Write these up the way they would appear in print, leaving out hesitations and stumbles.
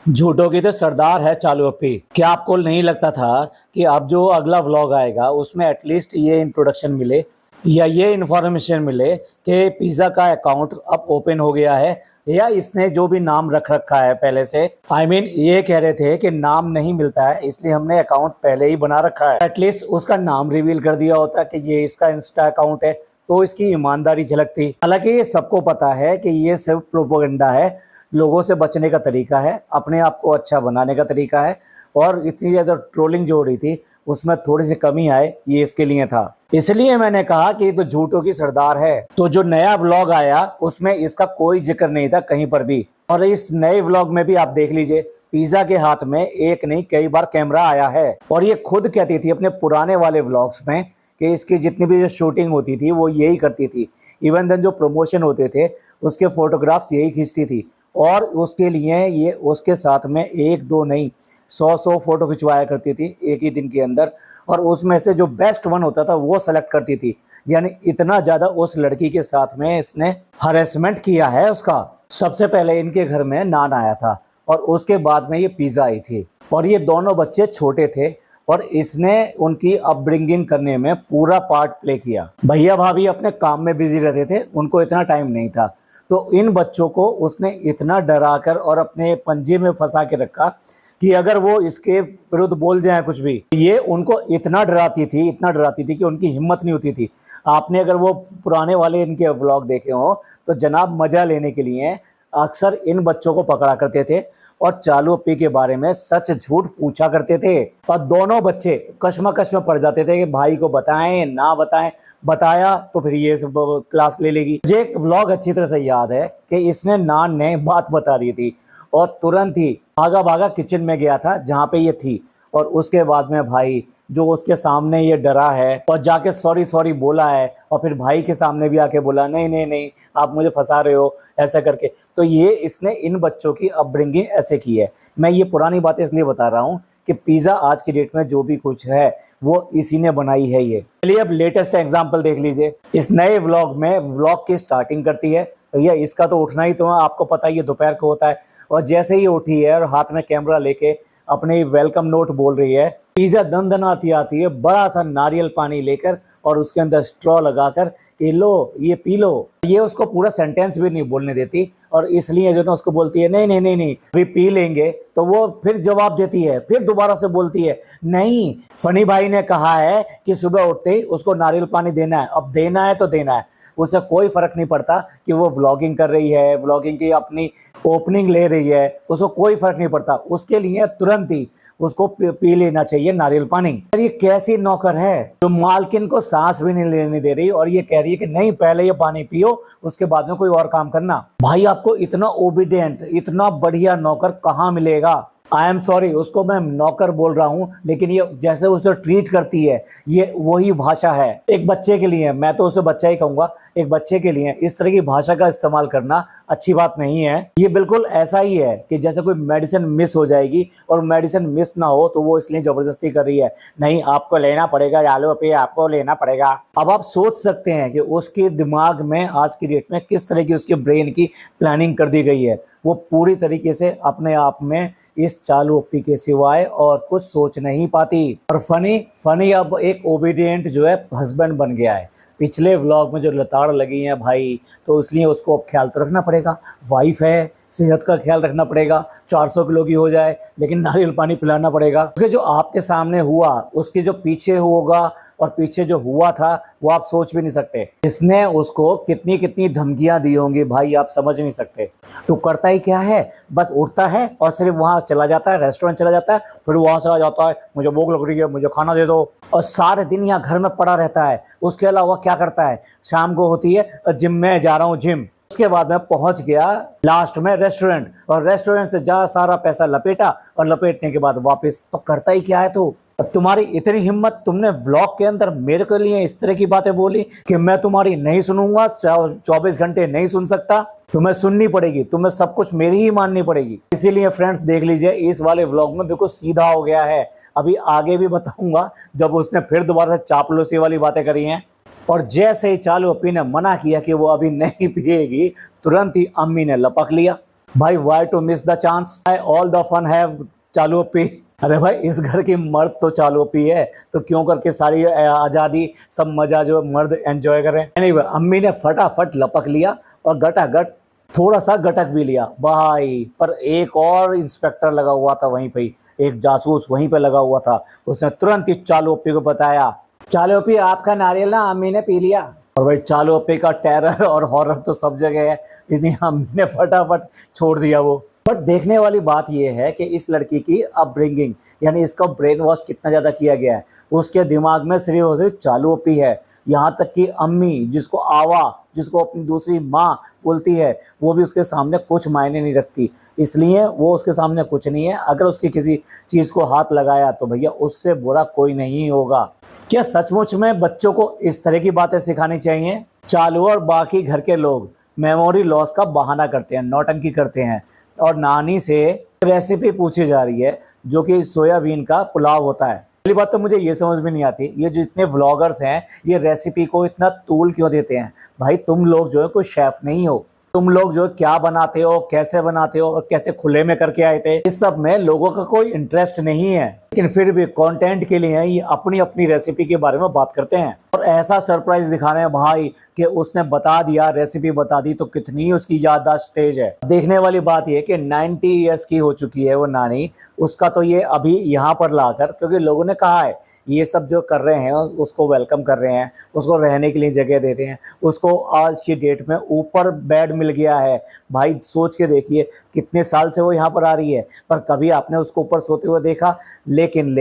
झूठों की तो सरदार है चालू अप्पी। क्या आपको नहीं लगता था कि अब जो अगला व्लॉग आएगा उसमें एटलीस्ट ये इंट्रोडक्शन मिले या ये इन्फॉर्मेशन मिले कि पिज़्ज़ा का अकाउंट अब ओपन हो गया है, या इसने जो भी नाम रख रखा है पहले से, ये कह रहे थे कि नाम नहीं मिलता है इसलिए हमने अकाउंट पहले ही बना रखा है, एटलीस्ट उसका नाम रिवील कर दिया होता कि ये इसका इंस्टा अकाउंट है तो इसकी ईमानदारी झलकती। हालांकि ये सबको पता है कि ये सिर्फ प्रोपोगंडा है, लोगों से बचने का तरीका है, अपने आप को अच्छा बनाने का तरीका है। और इतनी ज़्यादा ट्रोलिंग जो हो रही थी उसमें थोड़ी सी कमी आए ये इसके लिए था। इसलिए मैंने कहा कि ये तो झूठों की सरदार है। तो जो नया व्लॉग आया उसमें इसका कोई जिक्र नहीं था कहीं पर भी। और इस नए व्लॉग में भी आप देख लीजिए, पिज़्ज़ा के हाथ में एक नहीं कई बार कैमरा आया है। और ये खुद कहती थी अपने पुराने वाले व्लॉग्स में कि इसकी जितनी भी जो शूटिंग होती थी वो यही करती थी। इवन देन जो प्रमोशन होते थे उसके फोटोग्राफ्स यही खींचती थी। और उसके लिए ये उसके साथ में एक दो नहीं 100 फोटो खिंचवाया करती थी एक ही दिन के अंदर। और उसमें से जो बेस्ट वन होता था वो सेलेक्ट करती थी। यानी इतना ज़्यादा उस लड़की के साथ में इसने हरेसमेंट किया है उसका। सबसे पहले इनके घर में नान आया था और उसके बाद में ये पिज़्ज़ा आई थी। और ये दोनों बच्चे छोटे थे और इसने उनकी अपब्रिंगिंग करने में पूरा पार्ट प्ले किया। भैया भाभी अपने काम में बिजी रहते थे, उनको इतना टाइम नहीं था। तो इन बच्चों को उसने इतना डरा कर और अपने पंजे में फंसा के रखा कि अगर वो इसके विरुद्ध बोल जाए कुछ भी, ये उनको इतना डराती थी कि उनकी हिम्मत नहीं होती थी। आपने अगर वो पुराने वाले इनके व्लॉग देखे हो तो जनाब मजा लेने के लिए अक्सर इन बच्चों को पकड़ा करते थे और चालू अप्पी के बारे में सच झूठ पूछा करते थे। और दोनों बच्चे कश्मकश में पड़ जाते थे कि भाई को बताएं ना बताएं, बताया तो फिर ये सब क्लास ले लेगी। मुझे एक व्लॉग अच्छी तरह से याद है कि इसने नान ने बात बता दी थी और तुरंत ही भागा भागा किचन में गया था जहाँ पे ये थी। और उसके बाद में भाई जो उसके सामने ये डरा है और जाके सॉरी सॉरी बोला है, और फिर भाई के सामने भी आके बोला नहीं नहीं नहीं आप मुझे फंसा रहे हो ऐसा करके। तो ये इसने इन बच्चों की अपब्रिंगिंग ऐसे की है। मैं ये पुरानी बातें इसलिए बता रहा हूँ कि पिज़्ज़ा आज की डेट में जो भी कुछ है वो इसी ने बनाई है। ये चलिए अब लेटेस्ट एग्जाम्पल देख लीजिए। इस नए व्लॉग में व्लॉग की स्टार्टिंग करती है भैया, इसका तो उठना ही तो आपको पता ही है दोपहर को होता है। और जैसे ही उठी है और हाथ में कैमरा लेके अपने वेलकम नोट बोल रही है, पिज़्ज़ा दंदनाती आती है बड़ा सा नारियल पानी लेकर और उसके अंदर स्ट्रॉ लगाकर कि लो ये पी लो। ये उसको पूरा सेंटेंस भी नहीं बोलने देती और इसलिए जो ना उसको बोलती है नहीं नहीं नहीं नहीं अभी पी लेंगे, तो वो फिर जवाब देती है, फिर दोबारा से बोलती है नहीं। फनी भाई ने कहा है कि सुबह उठते ही उसको नारियल पानी देना है, अब देना है तो देना है। उसे कोई फर्क नहीं पड़ता कि वो व्लॉगिंग कर रही है, व्लॉगिंग की अपनी ओपनिंग ले रही है, उसको कोई फर्क नहीं पड़ता। उसके लिए तुरंत ही उसको पी लेना चाहिए नारियल पानी। ये कैसी नौकर है जो मालकिन को सांस भी नहीं लेने दे रही और ये कह रही है कि नहीं पहले ये पानी पियो उसके बाद में कोई और काम करना। भाई आपको इतना ओबीडियंट इतना बढ़िया नौकर कहाँ मिलेगा। आई एम सॉरी उसको मैं नौकर बोल रहा हूँ, लेकिन ये जैसे उसे ट्रीट करती है ये वही भाषा है। एक बच्चे के लिए, मैं तो उसे बच्चा ही कहूँगा, एक बच्चे के लिए इस तरह की भाषा का इस्तेमाल करना अच्छी बात नहीं है। ये बिल्कुल ऐसा ही है कि जैसे कोई मेडिसिन मिस हो जाएगी और मेडिसिन मिस ना हो तो वो इसलिए जबरदस्ती कर रही है, नहीं आपको लेना पड़ेगा चालू अप्पी आपको लेना पड़ेगा। अब आप सोच सकते हैं कि उसके दिमाग में आज की डेट में किस तरह की उसके ब्रेन की प्लानिंग कर दी गई है। वो पूरी तरीके से अपने आप में इस चालू अप्पी के सिवाय और कुछ सोच नहीं पाती। और फनी अब एक ओबीडियंट जो है हस्बैंड बन गया है। पिछले व्लॉग में जो लताड़ लगी है भाई, तो इसलिए उसको अब ख्याल तो रखना पड़ेगा, वाइफ है, सेहत का ख्याल रखना पड़ेगा, 400 किलो की हो जाए लेकिन नारियल पानी पिलाना पड़ेगा। क्योंकि जो आपके सामने हुआ उसके जो पीछे होगा और पीछे जो हुआ था वो आप सोच भी नहीं सकते। इसने उसको कितनी कितनी धमकियां दी होंगी भाई, आप समझ नहीं सकते। तो करता ही क्या है, बस उठता है और सिर्फ वहाँ चला जाता है, रेस्टोरेंट चला जाता है, फिर वहाँ से आ जाता है मुझे भूख लग रही है मुझे खाना दे दो, और सारे दिन यहाँ घर में पड़ा रहता है। उसके अलावा क्या करता है, शाम को होती है जिम में जा रहा हूँ जिम, उसके बाद में पहुंच गया लास्ट में रेस्टोरेंट, और रेस्टोरेंट से जा सारा पैसा लपेटा और लपेटने के बाद वापस। तो करता ही क्या है तू। तुम्हारी इतनी हिम्मत, तुमने व्लॉग के अंदर मेरे के लिए इस तरह की बातें बोली कि मैं तुम्हारी नहीं सुनूंगा, 24 घंटे नहीं सुन सकता, तुम्हें सुननी पड़ेगी, तुम्हें सब कुछ मेरी ही माननी पड़ेगी। इसीलिए फ्रेंड्स देख लीजिए इस वाले व्लॉग में बिल्कुल सीधा हो गया है। अभी आगे भी बताऊंगा जब उसने फिर दोबारा से चापलूसी वाली बातें करी हैं। और जैसे ही चालू अप्पी ने मना किया कि वो अभी नहीं पिएगी, तुरंत ही अम्मी ने लपक लिया। भाई why to miss the chance, all the fun have चालू अपी। अरे भाई इस घर की मर्द तो चालू अपी है, तो क्यों करके सारी आजादी सब मजा जो मर्द एंजॉय करें। anyway, अम्मी ने फटाफट लपक लिया और गटागट थोड़ा सा गटक भी लिया भाई। पर एक और इंस्पेक्टर लगा हुआ था वहीं पे, एक जासूस वहीं पे लगा हुआ था। उसने तुरंत ही चालू अपी को बताया, चालू अपी आपका नारियल ना अम्मी ने पी लिया। और भाई चालू अपी का टेरर और हॉरर तो सब जगह है, इसलिए अम्मी ने फटाफट छोड़ दिया वो। बट देखने वाली बात यह है कि इस लड़की की अपब्रिंगिंग, यानी इसका ब्रेन वॉश कितना ज़्यादा किया गया है। उसके दिमाग में सिर्फ और सिर्फ चालू अपी है। यहाँ तक कि अम्मी जिसको आवा, जिसको अपनी दूसरी माँ बोलती है, वो भी उसके सामने कुछ मायने नहीं रखती। इसलिए वो उसके सामने कुछ नहीं है। अगर उसकी किसी चीज़ को हाथ लगाया तो भैया उससे बुरा कोई नहीं होगा। क्या सचमुच में बच्चों को इस तरह की बातें सिखानी चाहिए? चालू और बाकी घर के लोग मेमोरी लॉस का बहाना करते हैं, नौटंकी करते हैं और नानी से रेसिपी पूछी जा रही है जो कि सोयाबीन का पुलाव होता है। पहली बात तो मुझे ये समझ में नहीं आती, ये जितने व्लॉगर्स हैं ये रेसिपी को इतना तूल क्यों देते हैं? भाई तुम लोग जो है कोई शेफ नहीं हो, तुम लोग जो क्या बनाते हो, कैसे बनाते हो और कैसे खुले में करके आए थे, इस सब में लोगों का कोई इंटरेस्ट नहीं है। लेकिन फिर भी कंटेंट के लिए ये अपनी अपनी रेसिपी के बारे में बात करते हैं और ऐसा सरप्राइज दिखा रहे हैं भाई कि उसने बता दिया, रेसिपी बता दी, तो कितनी उसकी याददाश्त तेज है। देखने वाली बात यह कि 90 ईयर्स की हो चुकी है वो नानी, उसका तो ये अभी यहाँ पर लाकर, क्योंकि लोगों ने कहा है ये सब जो कर रहे हैं उसको वेलकम कर रहे हैं, उसको रहने के लिए जगह दे रहे हैं, उसको आज की डेट में ऊपर बेड मिल गया है। भाई सोच के देखिए कितने साल से वो यहाँ पर आ रही है, पर कभी आपने उसको ऊपर सोते हुए देखा? लेकिन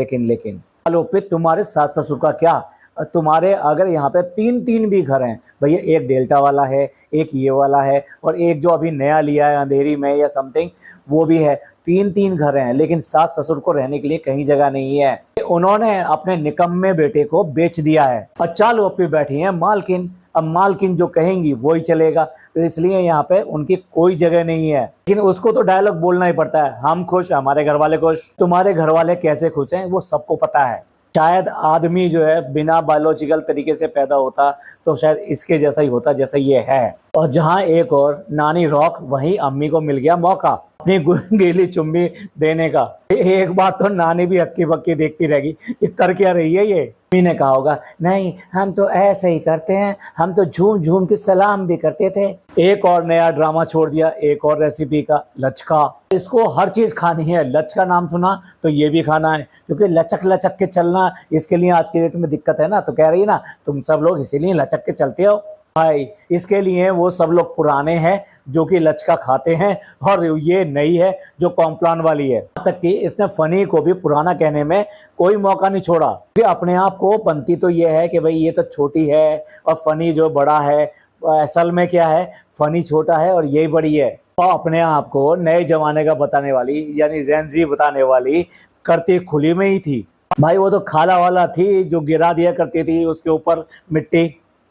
चलो फिर तुम्हारे सास ससुर का क्या? तुम्हारे अगर यहाँ पे तीन तीन भी घर हैं भैया, एक डेल्टा वाला है, एक ये वाला है और एक जो अभी नया लिया है अंधेरी में या समथिंग वो भी है। तीन तीन घर हैं लेकिन सास ससुर को रहने के लिए कहीं जगह नहीं है। उन्होंने अपने निकम्मे बेटे को बेच दिया है और चालू अपनी बैठी है मालकिन। अब मालकिन जो कहेंगी वही चलेगा, तो इसलिए यहाँ पे उनकी कोई जगह नहीं है। लेकिन उसको तो डायलॉग बोलना ही पड़ता है, हम खुश हमारे घर वाले खुश। तुम्हारे घर वाले कैसे खुश हैं वो सबको पता है। शायद आदमी जो है बिना बायोलॉजिकल तरीके से पैदा होता तो शायद इसके जैसा ही होता जैसा ये है। और जहाँ एक और नानी रॉक, वहीं अम्मी को मिल गया मौका अपनी गीली चुम्मी देने का। एक बार तो नानी भी हक्की बक्की देखती रहेगी, ये कर क्या रही है ये। अम्मी ने कहा होगा नहीं हम तो ऐसे ही करते हैं, हम तो झूम झूम के सलाम भी करते थे। एक और नया ड्रामा छोड़ दिया, एक और रेसिपी का, लचका। इसको हर चीज खानी है, लचका नाम सुना तो ये भी खाना है, क्योंकि लचक लचक के चलना इसके लिए आज के डेट में दिक्कत है ना। तो कह रही है ना तुम सब लोग इसीलिए लचक के चलते हो भाई। इसके लिए वो सब लोग पुराने हैं जो कि लचका खाते हैं और ये नई है जो कॉम्प्लान वाली है। यहाँ तक कि इसने फनी को भी पुराना कहने में कोई मौका नहीं छोड़ा, क्योंकि अपने आप को बनती तो ये है कि भाई ये तो छोटी है और फनी जो बड़ा है। असल में क्या है, फनी छोटा है और यही बड़ी है। और अपने आप को नए जमाने का बताने वाली यानी जेन ज़ी बताने वाली करती खुली में ही थी भाई। वो तो खाला वाला थी जो गिरा दिया करती थी उसके ऊपर मिट्टी।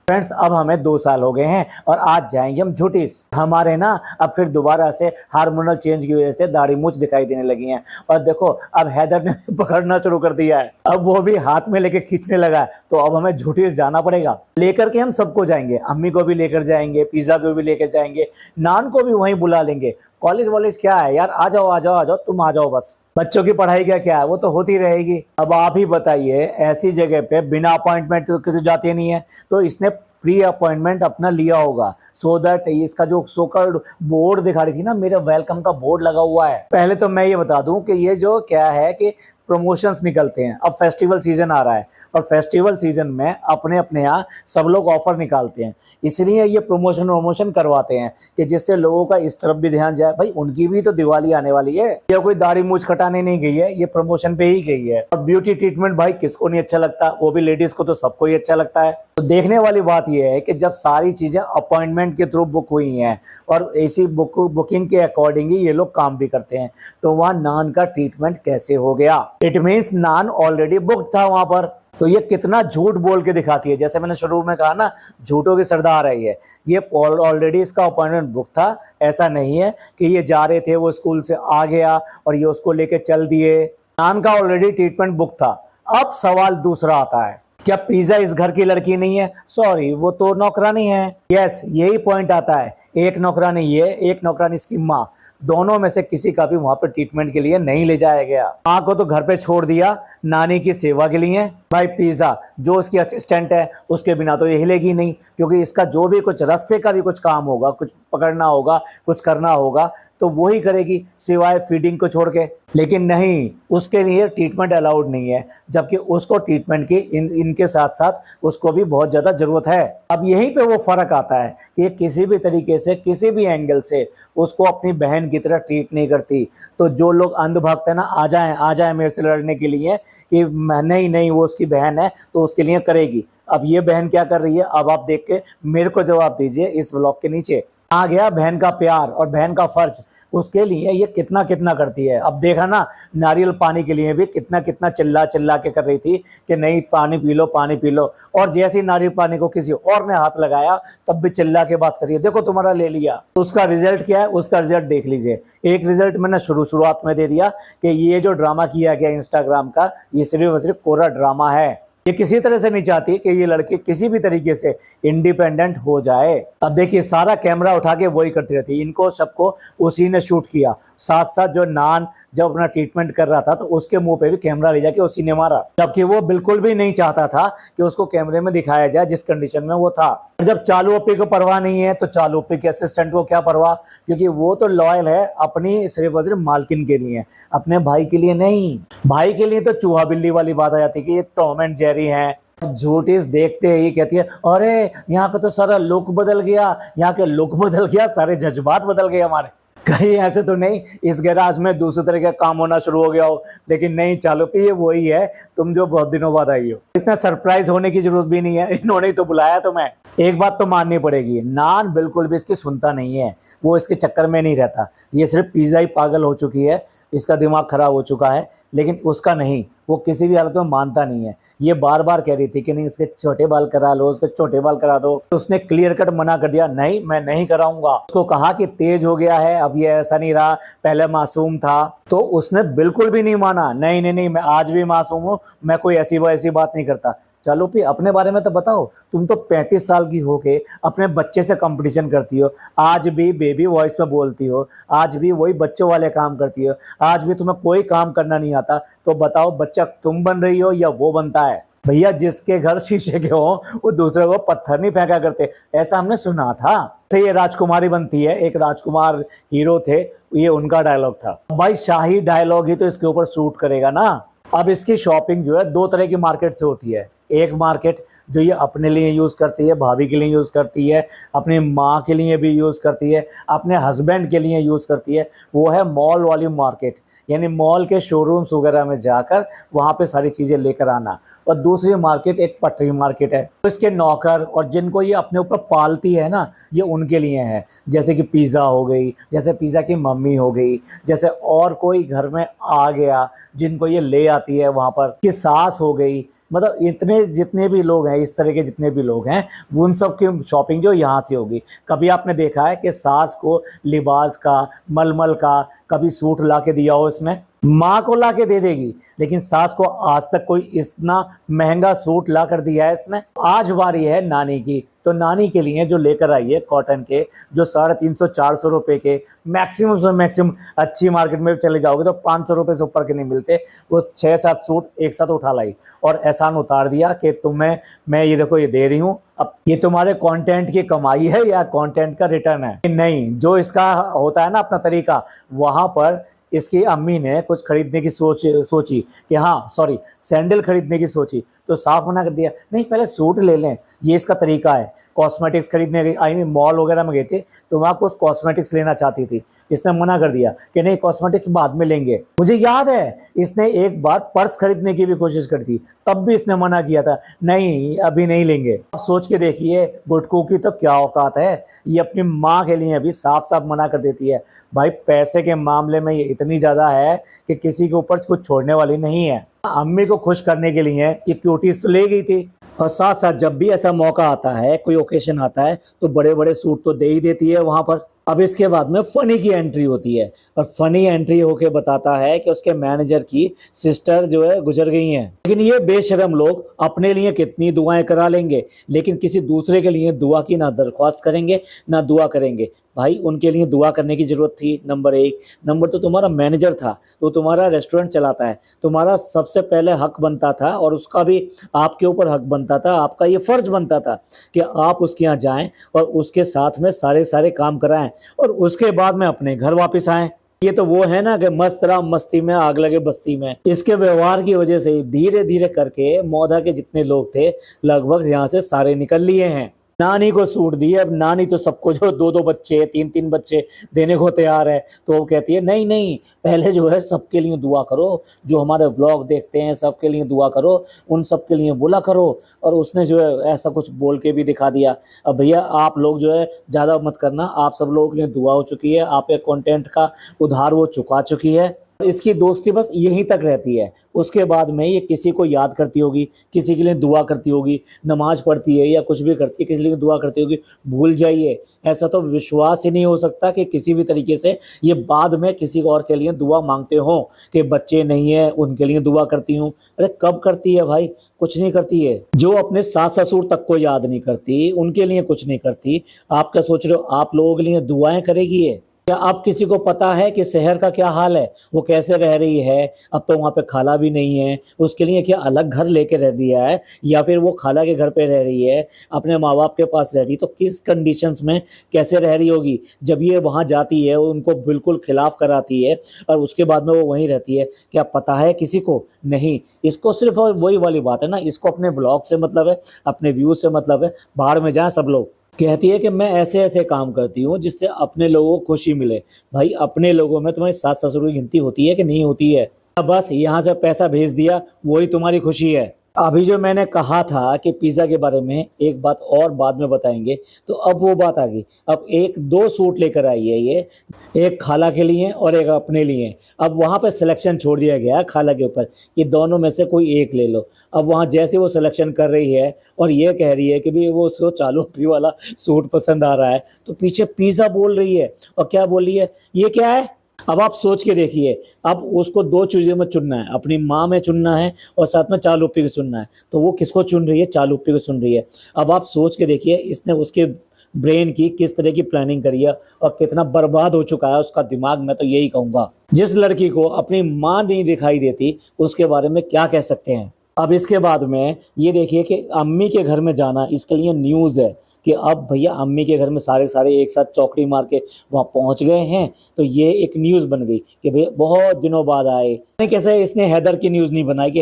फ्रेंड्स अब हमें 2 साल हो गए हैं और आज जाएंगे हम झूठीस। हमारे ना अब फिर दोबारा से हार्मोनल चेंज की वजह से दाढ़ी मूंछ दिखाई देने लगी हैं। और देखो अब हैदर ने पकड़ना शुरू कर दिया है, अब वो भी हाथ में लेके खींचने लगा है। तो अब हमें झूठीस जाना पड़ेगा। लेकर के हम सबको जाएंगे, अम्मी को भी लेकर जाएंगे, पिज्जा को भी लेकर जाएंगे, नान को भी वहीं बुला लेंगे। कॉलेज वॉलेज क्या है यार, आ जाओ आ जाओ आ जाओ, तुम आ जाओ बस। बच्चों की पढ़ाई क्या है वो तो होती रहेगी। अब आप ही बताइए ऐसी जगह पे बिना अपॉइंटमेंट के जाते नहीं है, तो इसने प्री अपॉइंटमेंट अपना लिया होगा सो दैट इसका जो सोकल्ड बोर्ड दिखा रही थी ना, मेरा वेलकम का बोर्ड लगा हुआ है। पहले तो मैं ये बता दूं कि ये जो क्या है कि प्रमोशंस निकलते हैं। अब फेस्टिवल सीजन आ रहा है और फेस्टिवल सीजन में अपने अपने यहाँ सब लोग ऑफर निकालते हैं, इसलिए ये प्रमोशन करवाते हैं कि जिससे लोगों का इस तरफ भी ध्यान जाए। भाई उनकी भी तो दिवाली आने वाली है, ये कोई दाढ़ी मूछ कटाने नहीं गई है, ये प्रमोशन पे ही गई है। और ब्यूटी ट्रीटमेंट भाई किसको नहीं अच्छा लगता, वो भी लेडीज को तो सबको ही अच्छा लगता है। तो देखने वाली बात यह है कि जब सारी चीजें अपॉइंटमेंट के थ्रू बुक हुई हैं और ऐसी बुकिंग के अकॉर्डिंग ही ये लोग काम भी करते हैं, तो वहाँ नान का ट्रीटमेंट कैसे हो गया? इट मीन्स नान ऑलरेडी बुक्ड था वहां पर। तो ये कितना झूठ बोल के दिखाती है। जैसे मैंने शुरू में कहा ना, झूठों की सरदार है ये ऑलरेडी इसका अपॉइंटमेंट बुक था। ऐसा नहीं है कि ये जा रहे थे, वो स्कूल से आ गया और ये उसको लेके चल दिए। नान का ऑलरेडी ट्रीटमेंट बुक था। अब सवाल दूसरा आता है, क्या पिज्जा इस घर की लड़की नहीं है? सॉरी, वो तो नौकरानी है। यस, यही पॉइंट आता है, एक नौकरानी ये, एक नौकरानी इसकी माँ। दोनों में से किसी का भी वहां पर ट्रीटमेंट के लिए नहीं ले जाया गया। माँ को तो घर पे छोड़ दिया नानी की सेवा के लिए। भाई पिज़्ज़ा जो उसकी असिस्टेंट है उसके बिना तो ये हिलेगी नहीं, क्योंकि इसका जो भी कुछ रास्ते का भी कुछ काम होगा, कुछ पकड़ना होगा, कुछ करना होगा तो वही करेगी सिवाय फीडिंग को छोड़ के। लेकिन नहीं, उसके लिए ट्रीटमेंट अलाउड नहीं है, जबकि उसको ट्रीटमेंट की इनके साथ साथ उसको भी बहुत ज़्यादा ज़रूरत है। अब यहीं पे वो फ़र्क आता है कि ये किसी भी तरीके से किसी भी एंगल से उसको अपनी बहन की तरह ट्रीट नहीं करती। तो जो लोग अंधभक्त है ना, आ जाए मेरे से लड़ने के लिए कि नहीं नहीं वो उसकी बहन है तो उसके लिए करेगी। अब ये बहन क्या कर रही है, अब आप देख के मेरे को जवाब दीजिए इस व्लॉग के नीचे। आ गया बहन का प्यार और बहन का फर्ज, उसके लिए ये कितना कितना करती है। अब देखा ना, नारियल पानी के लिए भी कितना कितना चिल्ला चिल्ला के कर रही थी कि नहीं पानी पी लो पानी पी लो, और जैसे ही नारियल पानी को किसी और ने हाथ लगाया तब भी चिल्ला के बात करिए, देखो तुम्हारा ले लिया। उसका रिजल्ट क्या है, उसका रिजल्ट देख लीजिए। एक रिजल्ट मैंने शुरुआत में दे दिया कि ये जो ड्रामा किया गया इंस्टाग्राम का, ये सिर्फ और सिर्फ कोरा ड्रामा है। ये किसी तरह से नहीं चाहती कि ये लड़की किसी भी तरीके से इंडिपेंडेंट हो जाए। अब देखिए सारा कैमरा उठा के वही करती रहती, इनको सबको उसी ने शूट किया। साथ साथ जो नान जब अपना ट्रीटमेंट कर रहा था तो उसके मुंह पे भी कैमरा ले जाके उसी ने मारा, जबकि वो बिल्कुल भी नहीं चाहता था कि उसको कैमरे में दिखाया जाए जिस कंडीशन में वो था। और जब चालू ओपी को परवाह नहीं है तो चालू ओपी के असिस्टेंट को क्या परवाह, क्योंकि वो तो लॉयल है अपनी सिर्फ और सिर्फ मालकिन के लिए, अपने भाई के लिए नहीं। भाई के लिए तो चूहा बिल्ली वाली बात आ जाती है कि ये टॉम एंड जेरी हैं। झूठीस देखते ही कहती है अरे यहाँ का तो सारा लुक बदल गया, यहाँ के लुक बदल गया, सारे जज्बात बदल गए हमारे। कहीं ऐसे तो नहीं इस गैराज में दूसरे तरह का काम होना शुरू हो गया हो, लेकिन नहीं चालू पे ये वही है तुम जो बहुत दिनों बाद आई हो। इतना सरप्राइज होने की जरूरत भी नहीं है, इन्होंने ही तो बुलाया तुम्हें। एक बात तो माननी पड़ेगी, नान बिल्कुल भी इसकी सुनता नहीं है, वो इसके चक्कर में नहीं रहता। ये सिर्फ पिज़्ज़ा ही पागल हो चुकी है, इसका दिमाग खराब हो चुका है, लेकिन उसका नहीं, वो किसी भी हालत में मानता नहीं है। ये बार बार कह रही थी कि नहीं इसके छोटे बाल करा लो, उसके छोटे बाल करा दो, तो उसने क्लियर कट मना कर दिया, नहीं मैं नहीं कराऊंगा। उसको कहा कि तेज हो गया है, अब ये ऐसा नहीं रहा, पहले मासूम था, तो उसने बिल्कुल भी नहीं माना। नहीं नहीं नहीं, मैं आज भी मासूम हूँ, मैं कोई ऐसी बात नहीं करता। चलो फिर अपने बारे में तो बताओ, तुम तो 35 साल की हो के अपने बच्चे से कंपटीशन करती हो, आज भी बेबी वॉइस में बोलती हो, आज भी वही बच्चों वाले काम करती हो, आज भी तुम्हें कोई काम करना नहीं आता। तो बताओ बच्चा तुम बन रही हो या वो बनता है? भैया जिसके घर शीशे के हो वो दूसरे को पत्थर नहीं फेंका करते, ऐसा हमने सुना था। तो ये राजकुमारी बनती है, एक राजकुमार हीरो थे, ये उनका डायलॉग था। भाई शाही डायलॉग ही तो इसके ऊपर सूट करेगा ना। अब इसकी शॉपिंग जो है दो तरह की मार्केट से होती है। एक मार्केट जो ये अपने लिए यूज़ करती है, भाभी के लिए यूज़ करती है, अपनी माँ के लिए भी यूज़ करती है, अपने हस्बैंड के लिए यूज़ करती है, वो है मॉल वाली मार्केट, यानी मॉल के शोरूम्स वगैरह में जाकर वहाँ पे सारी चीज़ें लेकर आना। और दूसरी मार्केट एक पटरी मार्केट है, तो इसके नौकर और जिनको ये अपने ऊपर पालती है ना, ये उनके लिए है। जैसे कि पिज़्ज़ा हो गई, जैसे पिज़्ज़ा की मम्मी हो गई, जैसे और कोई घर में आ गया जिनको ये ले आती है वहाँ पर, कि सास हो गई, मतलब इतने जितने भी लोग हैं, इस तरह के जितने भी लोग हैं, उन सब की शॉपिंग जो यहाँ से होगी। कभी आपने देखा है कि सास को लिबास का, मलमल का कभी सूट ला के दिया हो इसने? माँ को ला के दे देगी, लेकिन सास को आज तक कोई इतना महंगा सूट ला कर दिया है इसने? आज बारी है नानी की, तो नानी के लिए जो लेकर आई है कॉटन के, जो 350-400 रुपये के, मैक्सिमम से मैक्सिमम अच्छी मार्केट में चले जाओगे तो 500 रुपये से ऊपर के नहीं मिलते, वो 6-7 सूट एक साथ उठा लाई और एहसान उतार दिया कि तुम्हें मैं ये देखो ये दे रही हूँ, अब ये तुम्हारे कंटेंट की कमाई है या कंटेंट का रिटर्न है? नहीं, जो इसका होता है ना अपना तरीका, वहाँ पर इसकी अम्मी ने कुछ खरीदने की सोची कि हाँ सॉरी सैंडल खरीदने की सोची, तो साफ मना कर दिया, नहीं पहले सूट ले लें, ये इसका तरीका है। कॉस्मेटिक्स खरीदने गई, आई मीन मॉल वगैरह में गए थे तो वहाँ कुछ कॉस्मेटिक्स लेना चाहती थी, इसने मना कर दिया कि नहीं कॉस्मेटिक्स बाद में लेंगे। मुझे याद है इसने एक बार पर्स खरीदने की भी कोशिश कर दी, तब भी इसने मना किया था, नहीं अभी नहीं लेंगे। अब सोच के देखिए गुटकू की तो क्या औकात है, ये अपनी माँ के लिए भी साफ साफ मना कर देती है। भाई पैसे के मामले में ये इतनी ज़्यादा है कि किसी के ऊपर कुछ छोड़ने वाली नहीं है। अम्मी को खुश करने के लिए ये क्यूटीज तो ले गई थी, और साथ साथ जब भी ऐसा मौका आता है, कोई ओकेशन आता है, तो बड़े बड़े सूट तो दे ही देती है वहाँ पर। अब इसके बाद में फनी की एंट्री होती है, और फनी एंट्री होके बताता है कि उसके मैनेजर की सिस्टर जो है गुजर गई हैं। लेकिन ये बेशरम लोग अपने लिए कितनी दुआएं करा लेंगे, लेकिन किसी दूसरे के लिए दुआ की ना दरख्वास्त करेंगे ना दुआ करेंगे। भाई उनके लिए दुआ करने की ज़रूरत थी, नंबर 1। नंबर 2, तुम्हारा मैनेजर था, तो तुम्हारा रेस्टोरेंट चलाता है, तुम्हारा सबसे पहले हक बनता था और उसका भी आपके ऊपर हक बनता था, आपका ये फ़र्ज़ बनता था कि आप उसके यहाँ जाएँ और उसके साथ में सारे काम कराएँ और उसके बाद में अपने घर वापस आएँ। ये तो वो है ना कि मस्त रहा मस्ती में आग लगे बस्ती में। इसके व्यवहार की वजह से धीरे-धीरे करके मौधा के जितने लोग थे, लगभग यहाँ से सारे निकल लिए हैं। नानी को सूट दी है, अब नानी तो सबको जो 2-2 बच्चे, 3-3 बच्चे देने को तैयार है, तो वो कहती है नहीं, नहीं, पहले जो है सबके लिए दुआ करो, जो हमारे व्लॉग देखते हैं सबके लिए दुआ करो, उन सबके लिए बोला करो। और उसने जो है ऐसा कुछ बोल के भी दिखा दिया। अब भैया आप लोग जो है ज़्यादा मत करना, आप सब लोगों के लिए दुआ हो चुकी है, आपके कंटेंट का उधार वो चुका चुकी है। इसकी दोस्ती बस यहीं तक रहती है, उसके बाद में ये किसी को याद करती होगी, किसी के लिए दुआ करती होगी, नमाज़ पढ़ती है या कुछ भी करती है, किसी के लिए दुआ करती होगी, भूल जाइए। ऐसा तो विश्वास ही नहीं हो सकता कि किसी भी तरीके से ये बाद में किसी और के लिए दुआ माँगते हों कि बच्चे नहीं हैं, उनके लिए दुआ करती हूँ। अरे कब करती है भाई? कुछ नहीं करती है। जो अपने सास-ससुर तक को याद नहीं करती, उनके लिए कुछ नहीं करती, आप क्या सोच रहे हो आप लोगों के लिए दुआएँ करेगी ये? क्या अब किसी को पता है कि शहर का क्या हाल है, वो कैसे रह रही है? अब तो वहाँ पे खाला भी नहीं है, उसके लिए क्या अलग घर लेके रह दिया है या फिर वो खाला के घर पे रह रही है, अपने माँ-बाप के पास रह रही है, तो किस कंडीशंस में कैसे रह रही होगी? जब ये वहाँ जाती है, उनको बिल्कुल खिलाफ कराती है और उसके बाद में वो वहीं रहती है, क्या पता है किसी को? नहीं, इसको सिर्फ़ और वही वाली बात है ना, इसको अपने व्लॉग से मतलब है, अपने व्यूज़ से मतलब है, बाहर में जाएँ सब लोग। कहती है कि मैं ऐसे-ऐसे काम करती हूँ जिससे अपने लोगों को खुशी मिले। भाई अपने लोगों में तुम्हारी सास-ससुर की गिनती होती है कि नहीं होती है? बस यहाँ से पैसा भेज दिया, वही तुम्हारी खुशी है। अभी जो मैंने कहा था कि पिज़्ज़ा के बारे में एक बात और बाद में बताएँगे, तो अब वो बात आ गई। अब 1-2 सूट लेकर आई है ये, एक खाला के लिए और एक अपने लिए। अब वहाँ पे सिलेक्शन छोड़ दिया गया है खाला के ऊपर कि दोनों में से कोई एक ले लो। अब वहाँ जैसे वो सिलेक्शन कर रही है और ये कह रही है कि भई वो उसको चालू पी वाला सूट पसंद आ रहा है, तो पीछे पिज़्ज़ा बोल रही है और क्या बोल रही है, ये क्या है? अब आप सोच के देखिए, अब उसको 2 चीज़ों में चुनना है, अपनी माँ में चुनना है और साथ में चालूप्पी को चुनना है, तो वो किसको चुन रही है? चालूप्पी को चुन रही है। अब आप सोच के देखिए इसने उसके ब्रेन की किस तरह की प्लानिंग करी है और कितना बर्बाद हो चुका है उसका दिमाग, मैं तो यही कहूँगा। जिस लड़की को अपनी माँ नहीं दिखाई देती, उसके बारे में क्या कह सकते हैं? अब इसके बाद में ये देखिए कि अम्मी के घर में जाना इसके लिए न्यूज़ है कि अब भैया अम्मी के घर में सारे के सारे एक साथ चौकड़ी मार के वहाँ पहुँच गए हैं, तो ये एक न्यूज़ बन गई कि भैया बहुत दिनों बाद आए। नहीं कैसे इसने हैदर की न्यूज़ नहीं बनाई कि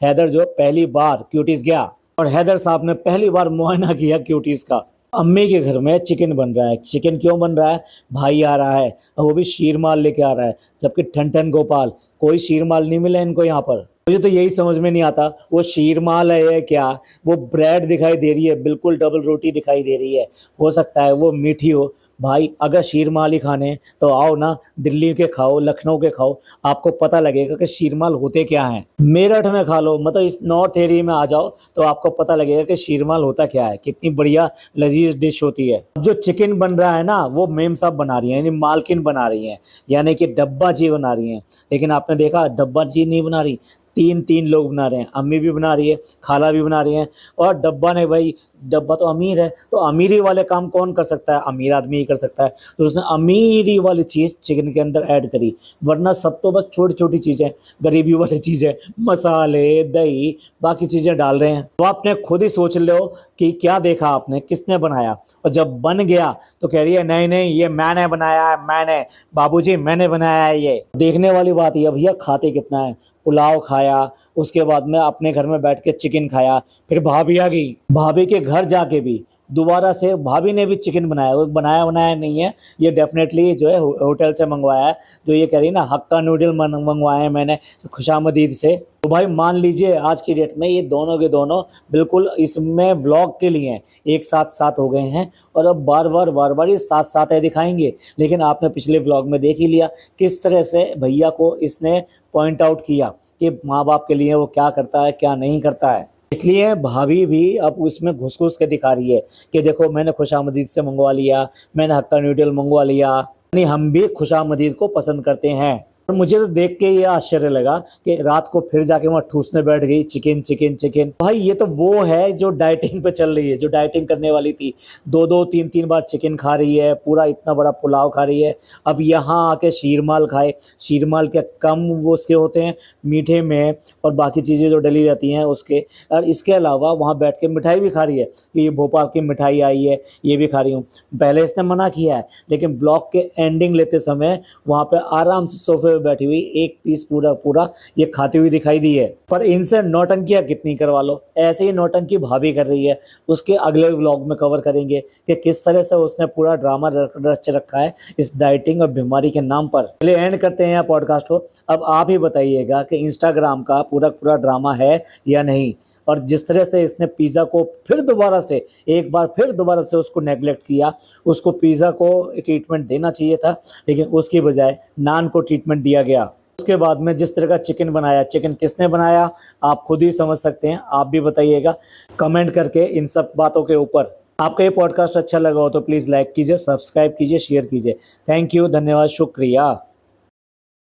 हैदर जो पहली बार क्यूटीज़ गया और हैदर साहब ने पहली बार मुआयना किया क्यूटीज़ का। अम्मी के घर में चिकन बन रहा है। चिकन क्यों बन रहा है? भाई आ रहा है और वो भी शीरमाल लेके आ रहा है, जबकि ठन-ठन गोपाल कोई शीरमाल नहीं मिला इनको यहाँ पर। मुझे तो यही समझ में नहीं आता वो शीरमाल है या क्या? वो ब्रेड दिखाई दे रही है, बिल्कुल डबल रोटी दिखाई दे रही है। हो सकता है वो मीठी हो। भाई अगर शीरमाल ही खाने हैं तो आओ ना, दिल्ली के खाओ, लखनऊ के खाओ, आपको पता लगेगा कि शीरमाल होते क्या हैं। मेरठ में खा लो, मतलब इस नॉर्थ एरिया में आ जाओ तो आपको पता लगेगा कि शीरमाल होता क्या है, कितनी बढ़िया लजीज डिश होती है। अब जो चिकन बन रहा है ना वो मेम साहब बना रही हैं, यानी मालकिन बना रही हैं, यानी कि डब्बाजी बना रही हैं। लेकिन आपने देखा डब्बाजी नहीं बना रही, 3-3 लोग बना रहे हैं। अम्मी भी बना रही है, खाला भी बना रही हैं और डब्बा ने भाई, डब्बा तो अमीर है, तो अमीरी वाले काम कौन कर सकता है? अमीर आदमी ही कर सकता है। तो उसने अमीरी वाली चीज़ चिकन के अंदर ऐड करी, वरना सब तो बस छोटी-छोटी चीज़ें, गरीबी वाली चीज़ें, मसाले, दही, बाकी चीज़ें डाल रहे हैं। तो आपने खुद ही सोच लो कि क्या देखा आपने, किसने बनाया? और जब बन गया तो कह रही है नहीं, नहीं ये मैंने बनाया है, मैंने, बाबूजी मैंने बनाया है ये। देखने वाली बात ये भैया खाते कितना है? पुलाव खाया, उसके बाद में अपने घर में बैठ के चिकन खाया, फिर भाभी आ गई, भाभी के घर जाके भी दोबारा से भाभी ने भी चिकन बनाया। वो बनाया बनाया नहीं है, ये डेफिनेटली जो है होटल से मंगवाया है। जो ये कह रही है ना हक्का नूडल मंगवाए हैं मैंने खुशामदीद से, तो भाई मान लीजिए आज की डेट में ये दोनों के दोनों बिल्कुल इसमें व्लॉग के लिए एक साथ साथ हो गए हैं और अब बार बार ये साथ साथ है दिखाएंगे। लेकिन आपने पिछले व्लॉग में देख ही लिया किस तरह से भैया को इसने पॉइंट आउट किया कि माँ बाप के लिए वो क्या करता है क्या नहीं करता है। इसलिए भाभी भी अब उसमें घुस-घुस के दिखा रही है कि देखो मैंने खुशामदीद से मंगवा लिया, मैंने हक्का नूडल मंगवा लिया। यानी हम भी खुशामदीद को पसंद करते हैं। और मुझे तो देख के ये आश्चर्य लगा कि रात को फिर जाके वहाँ ठूसने बैठ गई चिकन चिकन चिकन। भाई ये तो वो है जो डाइटिंग पे चल रही है, जो डाइटिंग करने वाली थी, 2-2 3-3 बार चिकन खा रही है, पूरा इतना बड़ा पुलाव खा रही है। अब यहाँ आके शीरमाल खाए, शीरमाल के कम वो उसके होते हैं मीठे में, और बाकी चीज़ें जो डली रहती हैं उसके। और इसके अलावा वहाँ बैठ के मिठाई भी खा रही है कि ये भोपाल की मिठाई आई है, ये भी खा रही हूँ। पहले इसने मना किया है, लेकिन ब्लॉग के एंडिंग लेते समय वहाँ पे आराम से सोफे पे बैठी हुई एक पीस पूरा पूरा ये खाती हुई दिखाई दी है। पर इनसे नौटंकियाँ कितनी करवा लो, ऐसे ही नौटंकी भाभी कर रही है। उसके अगले व्लॉग में कवर करेंगे कि किस तरह से उसने पूरा ड्रामा रच रखा है इस डाइटिंग और बीमारी के नाम पर। चलिए एंड करते हैं पॉडकास्ट को। अब आप ही बताइएगा कि इंस्टाग्राम का पूरा पूरा ड्रामा है या नहीं, और जिस तरह से इसने पिज़्ज़ा को फिर दोबारा से एक बार फिर दोबारा से उसको नेगलेक्ट किया। उसको पिज़्ज़ा को ट्रीटमेंट देना चाहिए था, लेकिन उसकी बजाय नान को ट्रीटमेंट दिया गया। उसके बाद में जिस तरह का चिकन बनाया, चिकन किसने बनाया आप खुद ही समझ सकते हैं। आप भी बताइएगा कमेंट करके इन सब बातों के ऊपर। आपका ये पॉडकास्ट अच्छा लगा हो तो प्लीज़ लाइक कीजिए, सब्सक्राइब कीजिए, शेयर कीजिए। थैंक यू, धन्यवाद, शुक्रिया।